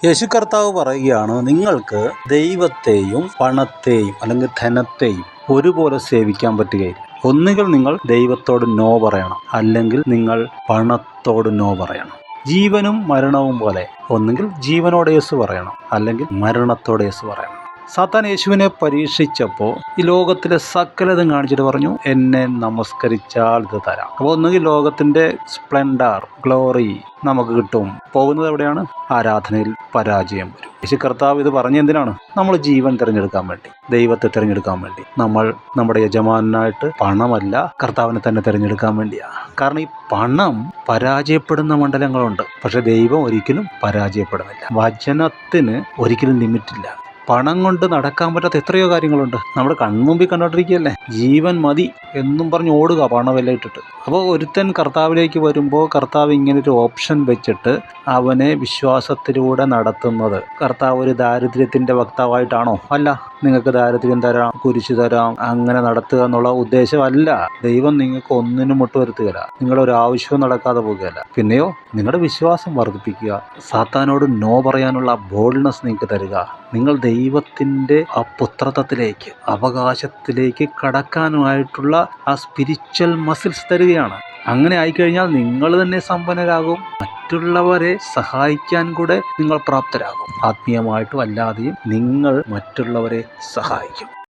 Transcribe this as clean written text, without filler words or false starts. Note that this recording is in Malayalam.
യേശു കർത്താവ് പറയുകയാണ്, നിങ്ങൾക്ക് ദൈവത്തെയും പണത്തെയും അല്ലെങ്കിൽ ധനത്തെയും ഒരുപോലെ സേവിക്കാൻ പറ്റുകയില്ല. ഒന്നുകിൽ നിങ്ങൾ ദൈവത്തോട് നോ പറയണം, അല്ലെങ്കിൽ നിങ്ങൾ പണത്തോട് നോ പറയണം. ജീവനും മരണവും പോലെ ഒന്നുകിൽ ജീവനോട് യേശു പറയണം, അല്ലെങ്കിൽ മരണത്തോട് യേശു പറയണം. സാത്താൻ യേശുവിനെ പരീക്ഷിച്ചപ്പോൾ ഈ ലോകത്തിലെ സകലതും കാണിച്ചിട്ട് പറഞ്ഞു, എന്നെ നമസ്കരിച്ചാൽ ഇത് തരാം. അപ്പോൾ ഒന്നുകിൽ ലോകത്തിന്റെ സ്പ്ലെൻഡർ, ഗ്ലോറി നമുക്ക് കിട്ടും. പോകുന്നത് എവിടെയാണ്? ആരാധനയിൽ പരാജയം വരും. യേശു കർത്താവ് ഇത് പറഞ്ഞ എന്തിനാണ്? നമ്മൾ ജീവൻ തിരഞ്ഞെടുക്കാൻ വേണ്ടി, ദൈവത്തെ തിരഞ്ഞെടുക്കാൻ വേണ്ടി. നമ്മൾ നമ്മുടെ യജമാനായിട്ട് പണമല്ല, കർത്താവിനെ തന്നെ തിരഞ്ഞെടുക്കാൻ വേണ്ടിയാണ്. കാരണം ഈ പണം പരാജയപ്പെടുന്ന മണ്ഡലങ്ങളുണ്ട്, പക്ഷെ ദൈവം ഒരിക്കലും പരാജയപ്പെടുന്നില്ല. വചനത്തിന് ഒരിക്കലും ലിമിറ്റില്ല. പണം കൊണ്ട് നടക്കാൻ പറ്റാത്ത എത്രയോ കാര്യങ്ങളുണ്ട്. നമ്മുടെ കൺമുമ്പിൽ കണ്ടോണ്ടിരിക്കുകയല്ലേ. ജീവൻ മതി എന്നും പറഞ്ഞ് ഓടുക പണമെല്ലാം ഇട്ടിട്ട്. അപ്പോൾ ഒരുത്തൻ കർത്താവിലേക്ക് വരുമ്പോൾ കർത്താവ് ഇങ്ങനൊരു ഓപ്ഷൻ വെച്ചിട്ട് അവനെ വിശ്വാസത്തിലൂടെ നടത്തുന്നത്. കർത്താവ് ഒരു ദാരിദ്ര്യത്തിന്റെ വക്താവായിട്ടാണോ? അല്ല. നിങ്ങൾക്ക് ദാരിദ്ര്യം തരാം, കുരിശ് തരാം, അങ്ങനെ നടത്തുക എന്നുള്ള ഉദ്ദേശമല്ല. ദൈവം നിങ്ങൾക്ക് ഒന്നിനും മുട്ടുവരുത്തുകയില്ല, നിങ്ങളുടെ ഒരു ആവശ്യവും നടക്കാതെ പോകുകയല്ല. പിന്നെയോ നിങ്ങളുടെ വിശ്വാസം വർദ്ധിപ്പിക്കുക, സാത്താനോട് നോ പറയാനുള്ള ബോൾഡ്നെസ് നിങ്ങൾക്ക് തരിക. നിങ്ങൾ ദൈവത്തിന്റെ ആ പുത്രത്വത്തിലേക്ക്, അവകാശത്തിലേക്ക് കടക്കാനുമായിട്ടുള്ള ആ സ്പിരിച്വൽ മസിൽസ് തരികയാണ്. അങ്ങനെ ആയിക്കഴിഞ്ഞാൽ നിങ്ങൾ തന്നെ സമ്പന്നരാകും, മറ്റുള്ളവരെ സഹായിക്കാൻ കൂടെ നിങ്ങൾ പ്രാപ്തരാകും. ആത്മീയമായിട്ടും അല്ലാതെയും നിങ്ങൾ മറ്റുള്ളവരെ സഹായിക്കും.